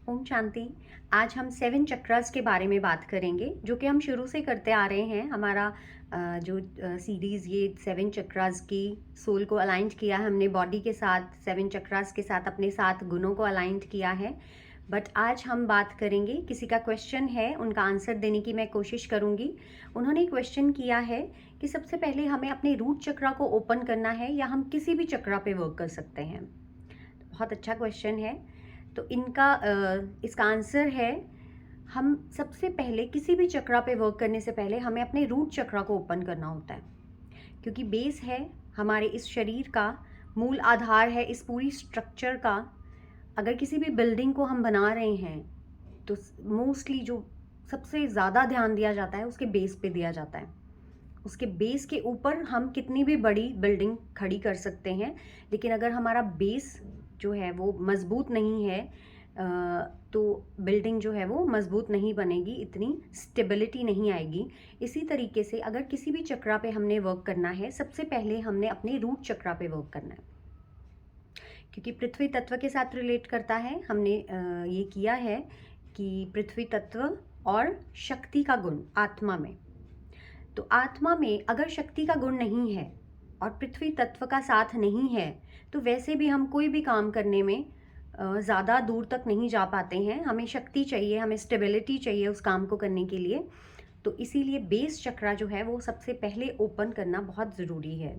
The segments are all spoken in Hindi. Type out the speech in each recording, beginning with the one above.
ओम शांति। आज हम 7 चक्रास के बारे में बात करेंगे, जो कि हम शुरू से करते आ रहे हैं। हमारा जो सीरीज़ ये 7 चक्रास की सोल को अलाइंड किया है हमने बॉडी के साथ, 7 चक्रास के साथ अपने 7 गुणों को अलाइंड किया है। बट आज हम बात करेंगे, किसी का क्वेश्चन है, उनका आंसर देने की मैं कोशिश करूँगी। उन्होंने क्वेश्चन किया है कि सबसे पहले हमें अपने रूट चक्रा को ओपन करना है या हम किसी भी चक्रा पे वर्क कर सकते हैं। बहुत अच्छा क्वेश्चन है। तो इसका आंसर है, हम सबसे पहले किसी भी चक्रा पे वर्क करने से पहले हमें अपने रूट चक्रा को ओपन करना होता है, क्योंकि बेस है हमारे इस शरीर का, मूल आधार है इस पूरी स्ट्रक्चर का। अगर किसी भी बिल्डिंग को हम बना रहे हैं तो मोस्टली जो सबसे ज़्यादा ध्यान दिया जाता है उसके बेस पे दिया जाता है। उसके बेस के ऊपर हम कितनी भी बड़ी बिल्डिंग खड़ी कर सकते हैं, लेकिन अगर हमारा बेस जो है वो मजबूत नहीं है तो बिल्डिंग जो है वो मजबूत नहीं बनेगी, इतनी स्टेबिलिटी नहीं आएगी। इसी तरीके से अगर किसी भी चक्रा पे हमने वर्क करना है, सबसे पहले हमने अपने रूट चक्रा पे वर्क करना है, क्योंकि पृथ्वी तत्व के साथ रिलेट करता है। हमने ये किया है कि पृथ्वी तत्व और शक्ति का गुण आत्मा में, तो आत्मा में अगर शक्ति का गुण नहीं है और पृथ्वी तत्व का साथ नहीं है, तो वैसे भी हम कोई भी काम करने में ज़्यादा दूर तक नहीं जा पाते हैं। हमें शक्ति चाहिए, हमें स्टेबिलिटी चाहिए उस काम को करने के लिए। तो इसीलिए बेस चक्रा जो है वो सबसे पहले ओपन करना बहुत ज़रूरी है।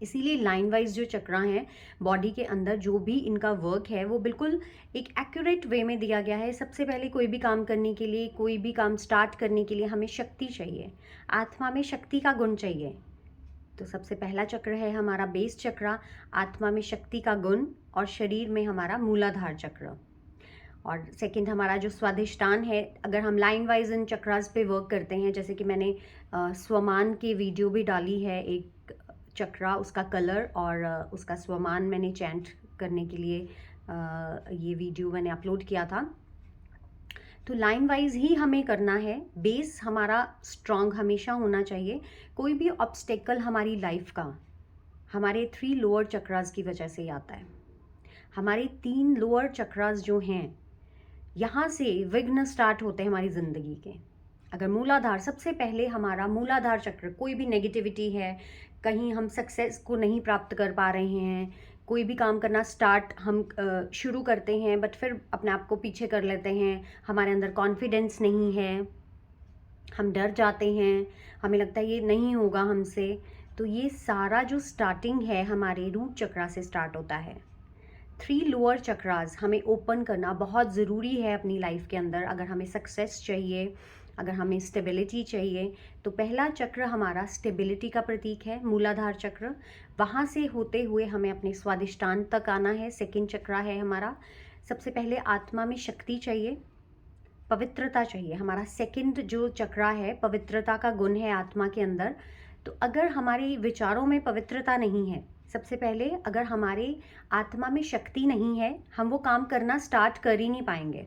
इसीलिए लाइन वाइज जो चक्रा हैं बॉडी के अंदर, जो भी इनका वर्क है वो बिल्कुल एक एक्यूरेट वे में दिया गया है। सबसे पहले कोई भी काम करने के लिए, कोई भी काम स्टार्ट करने के लिए हमें शक्ति चाहिए, आत्मा में शक्ति का गुण चाहिए। तो सबसे पहला चक्र है हमारा बेस चक्रा, आत्मा में शक्ति का गुण, और शरीर में हमारा मूलाधार चक्र। और सेकंड हमारा जो स्वाधिष्ठान है, अगर हम लाइन वाइज इन चक्रास पे वर्क करते हैं, जैसे कि मैंने स्वमान की वीडियो भी डाली है, एक चक्रा, उसका कलर और उसका स्वमान मैंने चैंट करने के लिए ये वीडियो मैंने अपलोड किया था। तो लाइन वाइज ही हमें करना है। बेस हमारा स्ट्रांग हमेशा होना चाहिए। कोई भी ऑब्स्टेकल हमारी लाइफ का हमारे 3 लोअर चक्रास की वजह से ही आता है। हमारे 3 लोअर चक्रास जो हैं, यहाँ से विघ्न स्टार्ट होते हैं हमारी ज़िंदगी के। अगर मूलाधार, सबसे पहले हमारा मूलाधार चक्र, कोई भी नेगेटिविटी है, कहीं हम सक्सेस को नहीं प्राप्त कर पा रहे हैं, कोई भी काम करना स्टार्ट हम शुरू करते हैं बट फिर अपने आप को पीछे कर लेते हैं, हमारे अंदर कॉन्फिडेंस नहीं है, हम डर जाते हैं, हमें लगता है ये नहीं होगा हमसे, तो ये सारा जो स्टार्टिंग है हमारे रूट चक्रा से स्टार्ट होता है। 3 लोअर चक्रास हमें ओपन करना बहुत ज़रूरी है अपनी लाइफ के अंदर। अगर हमें सक्सेस चाहिए, अगर हमें स्टेबिलिटी चाहिए, तो पहला चक्र हमारा स्टेबिलिटी का प्रतीक है, मूलाधार चक्र। वहाँ से होते हुए हमें अपने स्वादिष्टान तक आना है। सेकंड चक्र है हमारा, सबसे पहले आत्मा में शक्ति चाहिए, पवित्रता चाहिए। हमारा सेकंड जो चक्रा है, पवित्रता का गुण है आत्मा के अंदर। तो अगर हमारे विचारों में पवित्रता नहीं है, सबसे पहले अगर हमारे आत्मा में शक्ति नहीं है, हम वो काम करना स्टार्ट कर ही नहीं पाएंगे।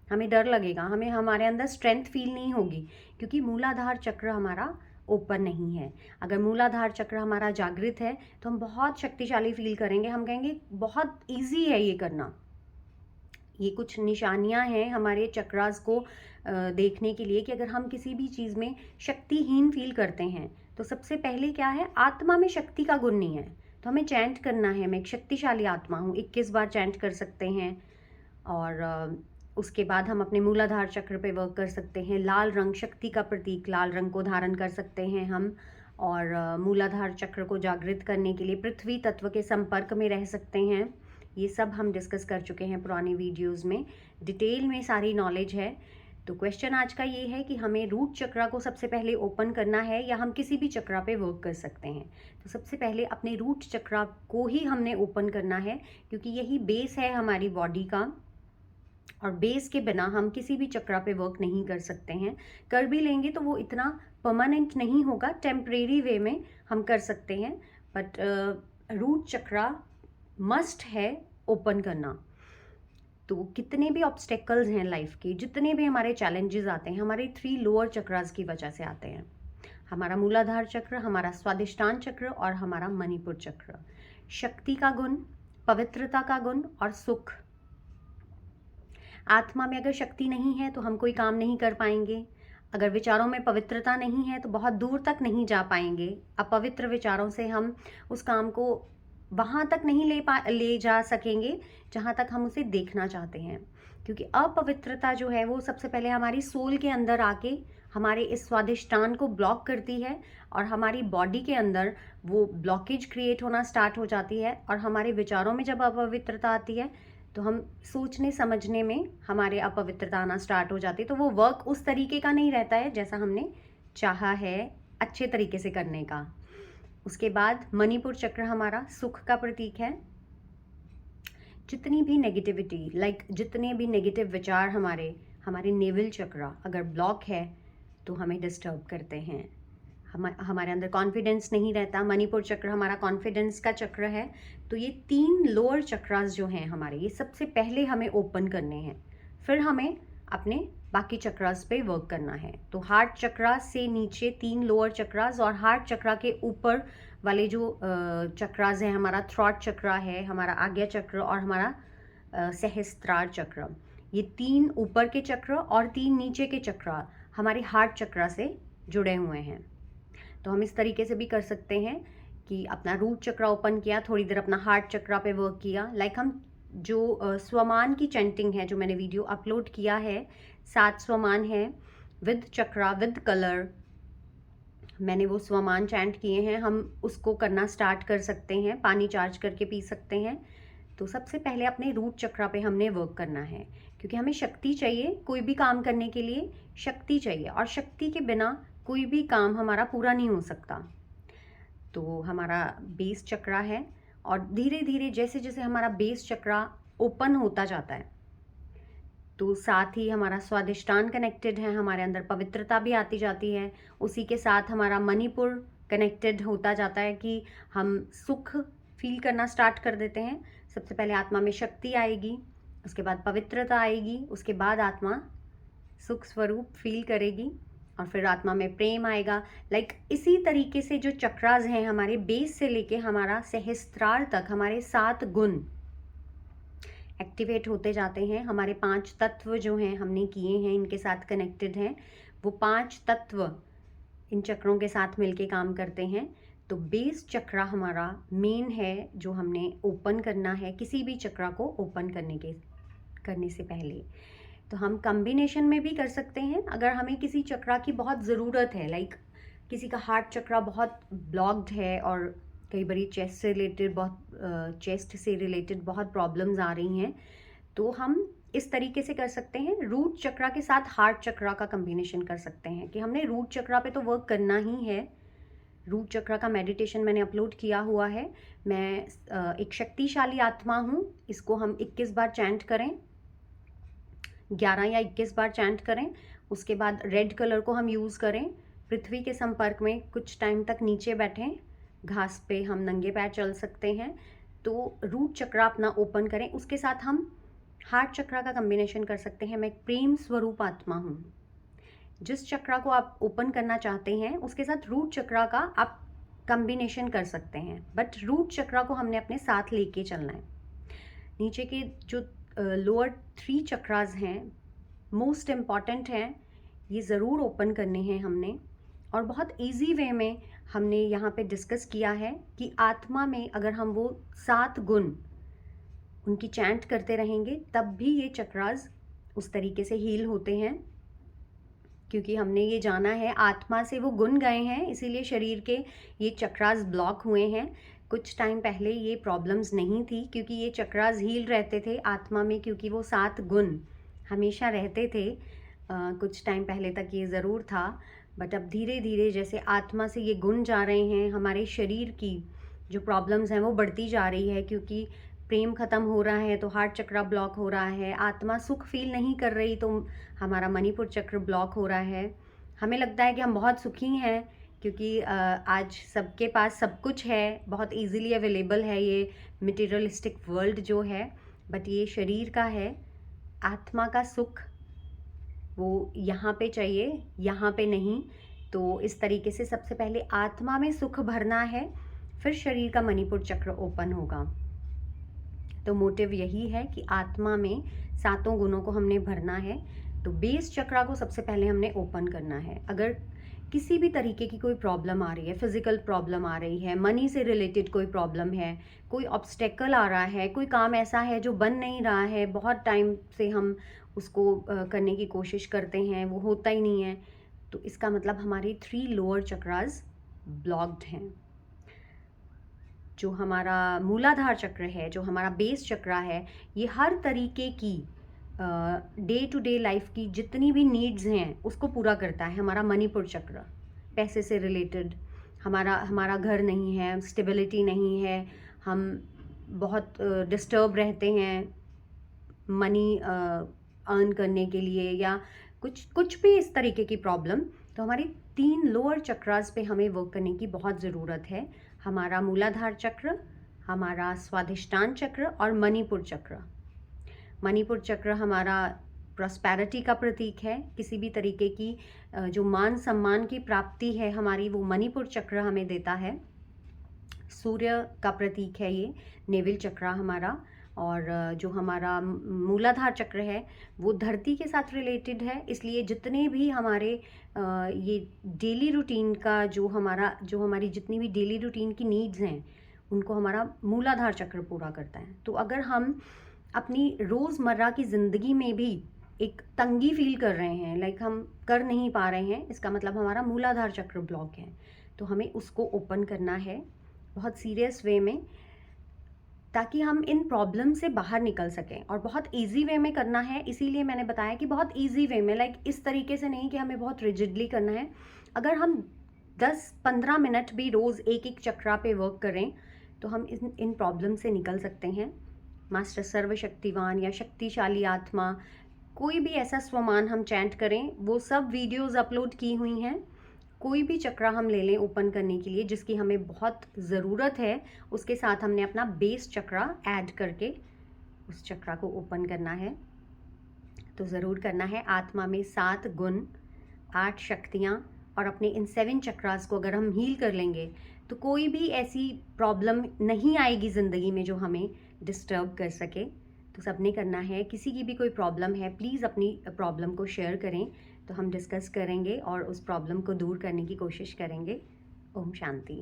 हमें डर लगेगा, हमें हमारे अंदर स्ट्रेंथ फील नहीं होगी, क्योंकि मूलाधार चक्र हमारा ओपन नहीं है। अगर मूलाधार चक्र हमारा जागृत है तो हम बहुत शक्तिशाली फील करेंगे, हम कहेंगे बहुत ईजी है ये करना। ये कुछ निशानियां हैं हमारे चक्रास को देखने के लिए कि अगर हम किसी भी चीज़ में शक्तिहीन फील करते हैं, तो सबसे पहले क्या है, आत्मा में शक्ति का गुण नहीं है। तो हमें चैंट करना है, मैं एक शक्तिशाली आत्मा हूँ, 21 बार चैंट कर सकते हैं। और उसके बाद हम अपने मूलाधार चक्र पे वर्क कर सकते हैं। लाल रंग शक्ति का प्रतीक, लाल रंग को धारण कर सकते हैं हम। और मूलाधार चक्र को जागृत करने के लिए पृथ्वी तत्व के संपर्क में रह सकते हैं। ये सब हम डिस्कस कर चुके हैं पुराने वीडियोस में, डिटेल में सारी नॉलेज है। तो क्वेश्चन आज का ये है कि हमें रूट चक्रा को सबसे पहले ओपन करना है या हम किसी भी चक्रा पे वर्क कर सकते हैं। तो सबसे पहले अपने रूट चक्रा को ही हमने ओपन करना है, क्योंकि यही बेस है हमारी बॉडी का, और बेस के बिना हम किसी भी चक्रा पे वर्क नहीं कर सकते हैं। कर भी लेंगे तो वो इतना परमानेंट नहीं होगा, टेम्परेरी वे में हम कर सकते हैं। बट रूट चक्रा मस्ट है ओपन करना। तो कितने भी ऑब्स्टेकल्स हैं लाइफ के, जितने भी हमारे चैलेंजेस आते हैं, हमारे 3 लोअर चक्रास की वजह से आते हैं। हमारा मूलाधार चक्र, हमारा स्वादिष्टान चक्र और हमारा मणिपुर चक्र। शक्ति का गुण, पवित्रता का गुण और सुख, आत्मा में अगर शक्ति नहीं है तो हम कोई काम नहीं कर पाएंगे। अगर विचारों में पवित्रता नहीं है तो बहुत दूर तक नहीं जा पाएंगे। अपवित्र विचारों से हम उस काम को वहाँ तक नहीं ले जा सकेंगे जहाँ तक हम उसे देखना चाहते हैं। क्योंकि अपवित्रता जो है वो सबसे पहले हमारी सोल के अंदर आके हमारे इस स्वादिष्टान को ब्लॉक करती है और हमारी बॉडी के अंदर वो ब्लॉकेज क्रिएट होना स्टार्ट हो जाती है। और हमारे विचारों में जब अपवित्रता आती है तो हम सोचने समझने में हमारे अपवित्रता आना स्टार्ट हो जाती है। तो वो वर्क उस तरीके का नहीं रहता है जैसा हमने चाहा है अच्छे तरीके से करने का। उसके बाद मणिपुर चक्र हमारा सुख का प्रतीक है। जितनी भी नेगेटिविटी जितने भी नेगेटिव विचार हमारे नेवल चक्र अगर ब्लॉक है तो हमें डिस्टर्ब करते हैं। हमारे अंदर कॉन्फिडेंस नहीं रहता। मणिपुर चक्र हमारा कॉन्फिडेंस का चक्र है। तो ये 3 लोअर चक्रास जो हैं हमारे, ये सबसे पहले हमें ओपन करने हैं, फिर हमें अपने बाकी चक्रास पे वर्क करना है। तो हार्ट चक्रा से नीचे 3 लोअर चक्रास और हार्ट चक्रा के ऊपर वाले जो चक्रास हैं, हमारा थ्रॉट चक्र है, हमारा आज्ञा चक्र और हमारा सहस्त्रार चक्र, ये 3 ऊपर के चक्र और 3 नीचे के चक्र हमारे हार्ट चक्रा से जुड़े हुए हैं। तो हम इस तरीके से भी कर सकते हैं कि अपना रूट चक्र ओपन किया, थोड़ी देर अपना हार्ट चक्र पे वर्क किया। हम जो स्वमान की चैंटिंग है, जो मैंने वीडियो अपलोड किया है, 7 स्वमान है विद चक्रा विद कलर, मैंने वो स्वमान चैंट किए हैं। हम उसको करना स्टार्ट कर सकते हैं, पानी चार्ज करके पी सकते हैं। तो सबसे पहले अपने रूट चक्रा पे हमने वर्क करना है, क्योंकि हमें शक्ति चाहिए। कोई भी काम करने के लिए शक्ति चाहिए और शक्ति के बिना कोई भी काम हमारा पूरा नहीं हो सकता। तो हमारा बेस चक्रा है और धीरे धीरे जैसे जैसे हमारा बेस चक्रा ओपन होता जाता है तो साथ ही हमारा स्वादिष्टान कनेक्टेड है, हमारे अंदर पवित्रता भी आती जाती है। उसी के साथ हमारा मणिपुर कनेक्टेड होता जाता है कि हम सुख फील करना स्टार्ट कर देते हैं। सबसे पहले आत्मा में शक्ति आएगी, उसके बाद पवित्रता आएगी, उसके बाद आत्मा सुख स्वरूप फील करेगी और फिर आत्मा में प्रेम आएगा। इसी तरीके से जो चक्रास हैं हमारे बेस से लेके हमारा सहस्त्रार तक, हमारे 7 गुण एक्टिवेट होते जाते हैं। हमारे 5 तत्व जो हैं हमने किए हैं, इनके साथ कनेक्टेड हैं। वो 5 तत्व इन चक्रों के साथ मिलके काम करते हैं। तो बेस चक्रा हमारा मेन है जो हमने ओपन करना है किसी भी चक्रा को ओपन करने से पहले। तो हम कॉम्बिनेशन में भी कर सकते हैं अगर हमें किसी चक्रा की बहुत ज़रूरत है। किसी का हार्ट चक्रा बहुत ब्लॉक्ड है और कई बार चेस्ट से रिलेटेड बहुत प्रॉब्लम्स आ रही हैं, तो हम इस तरीके से कर सकते हैं। रूट चक्रा के साथ हार्ट चक्रा का कॉम्बिनेशन कर सकते हैं कि हमने रूट चक्रा पे तो वर्क करना ही है। रूट चक्रा का मेडिटेशन मैंने अपलोड किया हुआ है। मैं एक शक्तिशाली आत्मा हूँ, इसको हम 21 बार चैंट करें, 11 या 21 बार चैंट करें। उसके बाद रेड कलर को हम यूज़ करें। पृथ्वी के संपर्क में कुछ टाइम तक नीचे बैठें, घास पे हम नंगे पैर चल सकते हैं। तो रूट चक्रा अपना ओपन करें। उसके साथ हम हार्ट चक्रा का कॉम्बिनेशन कर सकते हैं। मैं एक प्रेम स्वरूप आत्मा हूँ। जिस चक्रा को आप ओपन करना चाहते हैं उसके साथ रूट चक्रा का आप कॉम्बिनेशन कर सकते हैं, बट रूट चक्रा को हमने अपने साथ लेके चलना है। नीचे के जो लोअर 3 चक्रास हैं मोस्ट इम्पॉर्टेंट हैं, ये ज़रूर ओपन करने हैं हमने। और बहुत इजी वे में हमने यहाँ पे डिस्कस किया है कि आत्मा में अगर हम वो 7 गुण उनकी चैंट करते रहेंगे तब भी ये चक्रास उस तरीके से हील होते हैं। क्योंकि हमने ये जाना है आत्मा से वो गुण गए हैं, इसीलिए शरीर के ये चक्रास ब्लॉक हुए हैं। कुछ टाइम पहले ये प्रॉब्लम्स नहीं थी क्योंकि ये चक्रास हील रहते थे आत्मा में, क्योंकि वो 7 गुण हमेशा रहते थे। कुछ टाइम पहले तक ये ज़रूर था, बट अब धीरे धीरे जैसे आत्मा से ये गुण जा रहे हैं, हमारे शरीर की जो प्रॉब्लम्स हैं वो बढ़ती जा रही है। क्योंकि प्रेम ख़त्म हो रहा है तो हार्ट चक्र ब्लॉक हो रहा है, आत्मा सुख फील नहीं कर रही तो हमारा मणिपुर चक्र ब्लॉक हो रहा है। हमें लगता है कि हम बहुत सुखी हैं क्योंकि आज सबके पास सब कुछ है, बहुत इजीली अवेलेबल है ये मटेरियलिस्टिक वर्ल्ड जो है, बट ये शरीर का है। आत्मा का सुख वो यहाँ पे चाहिए, यहाँ पे नहीं। तो इस तरीके से सबसे पहले आत्मा में सुख भरना है, फिर शरीर का मणिपुर चक्र ओपन होगा। तो मोटिव यही है कि आत्मा में सातों गुणों को हमने भरना है। तो बेस चक्रा को सबसे पहले हमने ओपन करना है। अगर किसी भी तरीके की कोई प्रॉब्लम आ रही है, फिजिकल प्रॉब्लम आ रही है, मनी से रिलेटेड कोई प्रॉब्लम है, कोई ऑब्स्टेकल आ रहा है, कोई काम ऐसा है जो बन नहीं रहा है, बहुत टाइम से हम उसको करने की कोशिश करते हैं, वो होता ही नहीं है, तो इसका मतलब हमारी 3 लोअर चक्रास ब्लॉक्ड हैं। जो हमारा मूलाधार चक्र है, जो हमारा बेस चक्रा है, ये हर तरीके की डे टू डे लाइफ की जितनी भी नीड्स हैं उसको पूरा करता है। हमारा मणिपुर चक्र पैसे से रिलेटेड, हमारा घर नहीं है, स्टेबिलिटी नहीं है, हम बहुत डिस्टर्ब रहते हैं मनी अर्न करने के लिए, या कुछ भी इस तरीके की प्रॉब्लम, तो हमारी 3 लोअर चक्रास पे हमें वर्क करने की बहुत ज़रूरत है। हमारा मूलाधार चक्र, हमारा स्वाधिष्ठान चक्र और मणिपुर चक्र। मणिपुर चक्र हमारा प्रॉस्पेरिटी का प्रतीक है। किसी भी तरीके की जो मान सम्मान की प्राप्ति है हमारी, वो मणिपुर चक्र हमें देता है। सूर्य का प्रतीक है ये नेवल चक्र हमारा। और जो हमारा मूलाधार चक्र है वो धरती के साथ रिलेटेड है, इसलिए जितने भी हमारे ये डेली रूटीन का जो हमारी जितनी भी डेली रूटीन की नीड्स हैं उनको हमारा मूलाधार चक्र पूरा करता है। तो अगर हम अपनी रोज़मर्रा की ज़िंदगी में भी एक तंगी फील कर रहे हैं, लाइक हम कर नहीं पा रहे हैं, इसका मतलब हमारा मूलाधार चक्र ब्लॉक है। तो हमें उसको ओपन करना है बहुत सीरियस वे में, ताकि हम इन प्रॉब्लम से बाहर निकल सकें। और बहुत इजी वे में करना है, इसीलिए मैंने बताया कि बहुत इजी वे में, लाइक इस तरीके से नहीं कि हमें बहुत रिजिडली करना है। अगर हम 10-15 मिनट भी रोज़ एक एक चक्रा पे वर्क करें तो हम इन प्रॉब्लम से निकल सकते हैं। मास्टर सर्वशक्तिवान या शक्तिशाली आत्मा, कोई भी ऐसा स्वमान हम चैंट करें, वो सब वीडियोज़ अपलोड की हुई हैं। कोई भी चक्रा हम ले लें ओपन करने के लिए जिसकी हमें बहुत ज़रूरत है, उसके साथ हमने अपना बेस चक्रा ऐड करके उस चक्रा को ओपन करना है। तो ज़रूर करना है। आत्मा में 7 गुण, 8 शक्तियाँ और अपने इन 7 चक्रास को अगर हम हील कर लेंगे तो कोई भी ऐसी प्रॉब्लम नहीं आएगी ज़िंदगी में जो हमें डिस्टर्ब कर सके। तो सबने करना है। किसी की भी कोई प्रॉब्लम है, प्लीज़ अपनी प्रॉब्लम को शेयर करें, तो हम डिस्कस करेंगे और उस प्रॉब्लम को दूर करने की कोशिश करेंगे। ओम शांति।